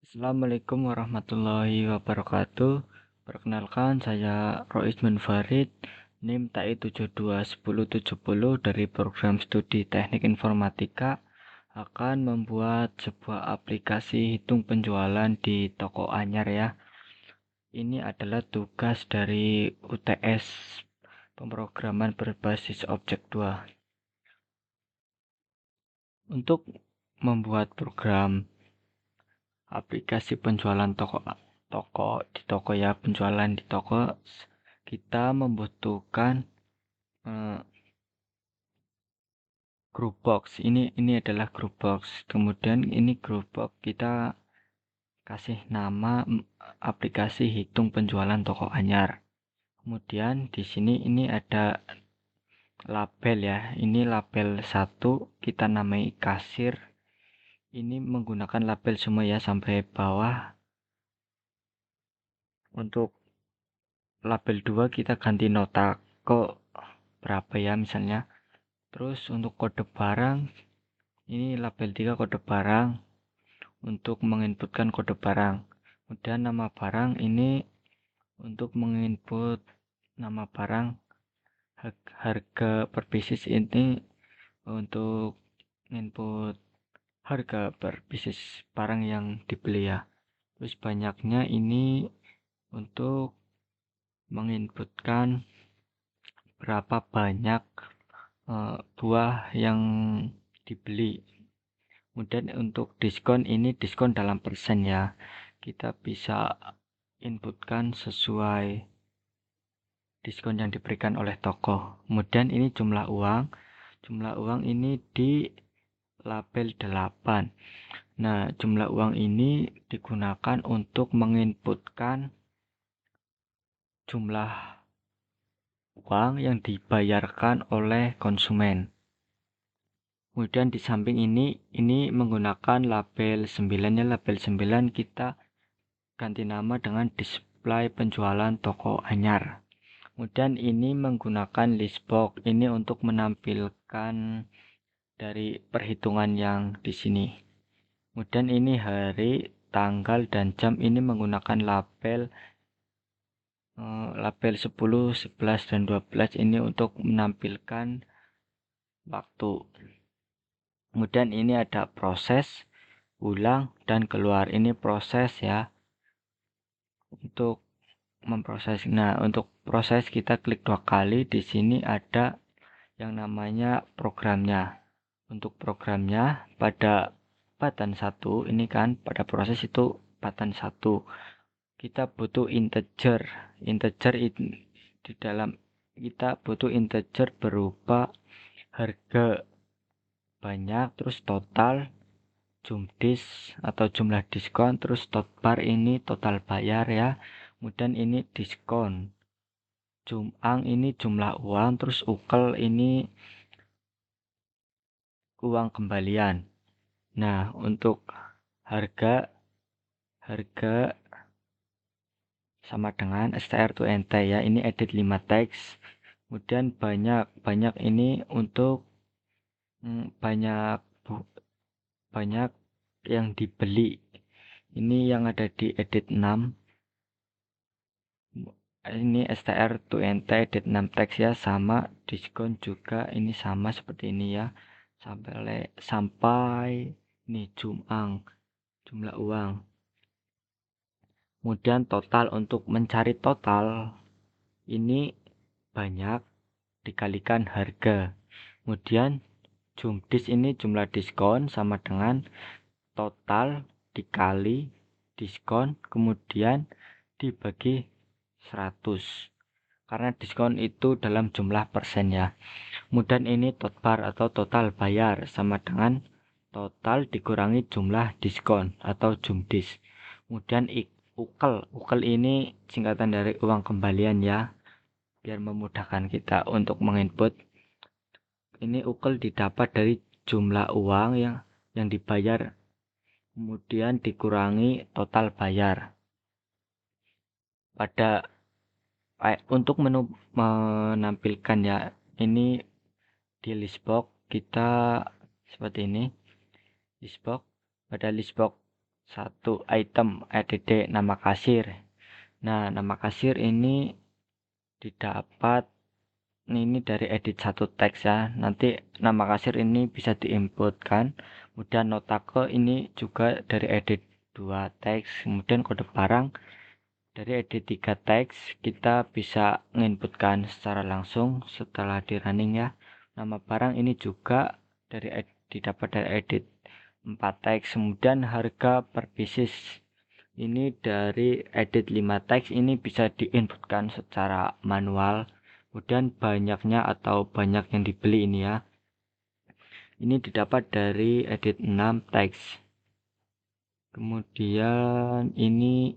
Assalamualaikum warahmatullahi wabarakatuh. Perkenalkan, saya Rois Munfarid, NIM TAI 721070 dari program studi Teknik Informatika akan membuat sebuah aplikasi hitung penjualan di toko anyar ya. Ini adalah tugas dari UTS pemrograman berbasis objek 2. Untuk membuat program aplikasi penjualan toko ya, penjualan di toko, kita membutuhkan group box. Ini adalah group box. Kemudian ini group box kita kasih nama aplikasi hitung penjualan toko anyar. Kemudian di sini ini ada label ya. Ini label 1 kita namai kasir. Ini menggunakan label semua ya sampai bawah. Untuk label 2 kita ganti nota kok berapa ya misalnya. Terus untuk kode barang, ini label 3 kode barang untuk menginputkan kode barang. Kemudian nama barang ini untuk menginput nama barang. Harga per pieces ini untuk input harga per pieces barang yang dibeli ya. Terus banyaknya ini untuk menginputkan berapa banyak buah yang dibeli. Kemudian untuk diskon, ini diskon dalam persen ya. Kita bisa inputkan sesuai diskon yang diberikan oleh toko. Kemudian ini jumlah uang. Jumlah uang ini di label 8. Nah, jumlah uang ini digunakan untuk menginputkan jumlah uang yang dibayarkan oleh konsumen. Kemudian di samping ini menggunakan label 9 ya. Label 9 kita ganti nama dengan display penjualan toko anyar. Kemudian ini menggunakan listbox. Ini untuk menampilkan dari perhitungan yang di sini. Kemudian ini hari, tanggal, dan jam. Ini menggunakan label 10, 11, dan 12. Ini untuk menampilkan waktu. Kemudian ini ada proses, ulang, dan keluar. Ini proses ya, untuk memproses. Nah, untuk proses kita klik 2 kali. Di sini ada yang namanya programnya. Untuk programnya pada button 1 ini kan, pada proses itu button 1. Kita butuh integer. Integer di dalam kita butuh integer berupa harga banyak, terus total, jumdis atau jumlah diskon, terus totbar ini total bayar ya. Kemudian ini diskon. Jumang ini jumlah uang, terus ukel ini uang kembalian. Nah, untuk harga sama dengan str to nt ya. Ini edit 5 teks. Kemudian banyak ini untuk banyak yang dibeli. Ini yang ada di edit 6. Ini str to nt edit 6 teks ya, sama diskon juga ini sama seperti ini ya. Sampai ini jumlah uang. Kemudian total, untuk mencari total ini banyak dikalikan harga. Kemudian jumdis ini jumlah diskon sama dengan total dikali diskon kemudian dibagi 100. Karena diskon itu dalam jumlah persen ya. Kemudian ini totbar atau total bayar sama dengan total dikurangi jumlah diskon atau jumdis. Kemudian ukel ini singkatan dari uang kembalian ya, biar memudahkan kita untuk menginput. Ini ukel didapat dari jumlah uang yang dibayar kemudian dikurangi total bayar. Untuk menampilkan ya, ini di listbox kita seperti ini. Pada listbox satu item add nama kasir. Nah, nama kasir ini didapat ini dari edit satu teks ya. Nanti nama kasir ini bisa diinputkan. Kemudian notake ini juga dari edit 2 teks. Kemudian kode barang dari edit 3 teks kita bisa menginputkan secara langsung setelah di running ya. Nama barang ini juga didapat dari edit 4 teks. Kemudian harga per pieces ini dari edit 5 teks ini bisa diinputkan secara manual. Kemudian banyaknya atau banyak yang dibeli ini ya, ini didapat dari edit 6 teks. Kemudian ini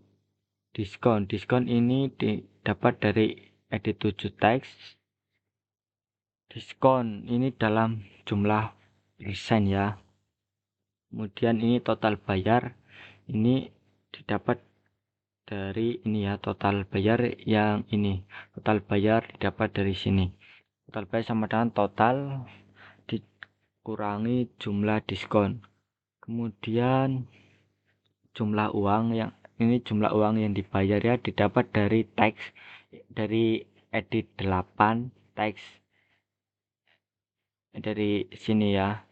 diskon ini didapat dari edit 7 teks. Diskon ini dalam jumlah persen ya. Kemudian ini total bayar ini didapat dari ini ya, total bayar yang ini. Total bayar didapat dari sini. Total bayar sama dengan total dikurangi jumlah diskon. Kemudian jumlah uang yang dibayar ya, didapat dari teks dari edit 8 teks dari sini ya.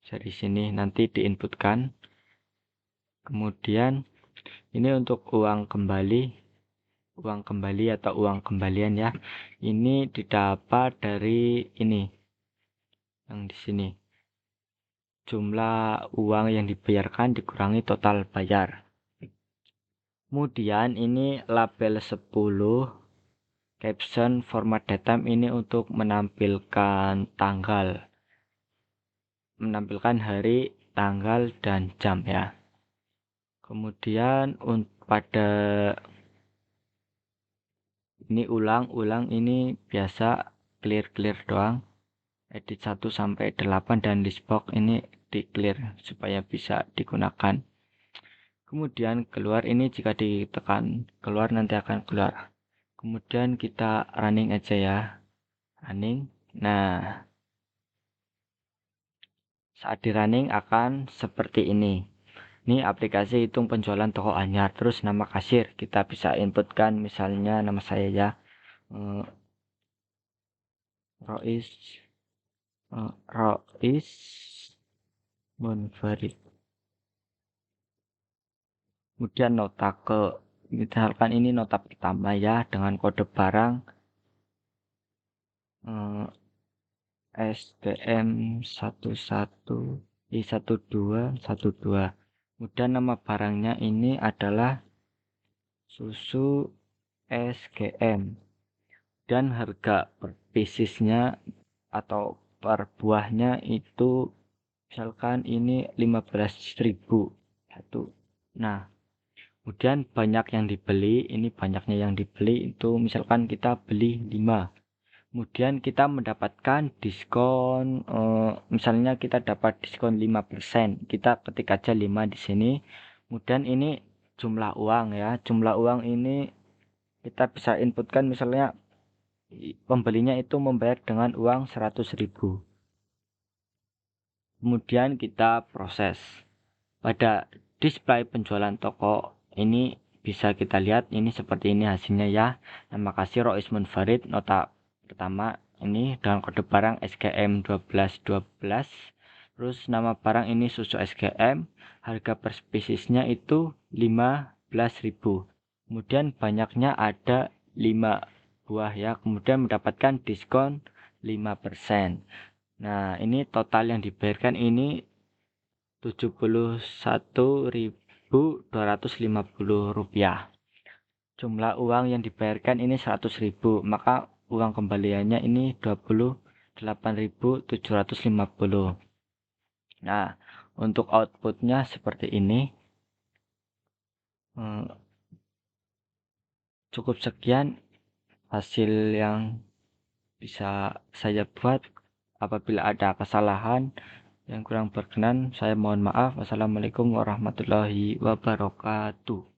Dari sini nanti diinputkan. Kemudian ini untuk uang kembali atau uang kembalian ya. Ini didapat dari ini yang di sini. Jumlah uang yang dibayarkan dikurangi total bayar. Kemudian ini label 10 caption format datetime ini untuk menampilkan hari, tanggal, dan jam ya. Kemudian pada ini ulang ini biasa clear doang. Edit 1 sampai 8 dan listbox ini di clear supaya bisa digunakan. Kemudian keluar ini jika ditekan keluar nanti akan keluar. Kemudian kita running aja ya. Running. Nah, saat di running akan seperti ini. Ini aplikasi hitung penjualan toko anyar. Terus nama kasir kita bisa inputkan, misalnya nama saya ya, Rois Munfarid. Kemudian nota misalkan ini nota pertama ya, dengan kode barang STM 11I1212. Kemudian nama barangnya ini adalah susu SGM dan harga per piecesnya atau per buahnya itu misalkan ini 15.000 satu. Nah, kemudian banyak yang dibeli, ini banyaknya yang dibeli itu misalkan kita beli 5. Kemudian kita mendapatkan diskon, misalnya kita dapat diskon 5%. Kita ketik aja 5 di sini. Kemudian ini jumlah uang ya. Jumlah uang ini kita bisa inputkan, misalnya pembelinya itu membayar dengan uang 100.000. Kemudian kita proses. Pada display penjualan toko ini bisa kita lihat ini seperti ini hasilnya ya. Nama kasir Rois Munfarid, nota pertama ini dengan kode barang SGM 1212. Terus nama barang ini susu SGM, harga per spiesnya itu 15.000. Kemudian banyaknya ada 5 buah ya. Kemudian mendapatkan diskon 5%. Nah, ini total yang dibayarkan ini 71.250 rupiah. Jumlah uang yang dibayarkan ini 100.000, maka uang kembaliannya ini 28.750. Nah, untuk outputnya seperti ini. Cukup sekian hasil yang bisa saya buat. Apabila ada kesalahan yang kurang berkenan, saya mohon maaf. Wassalamualaikum warahmatullahi wabarakatuh.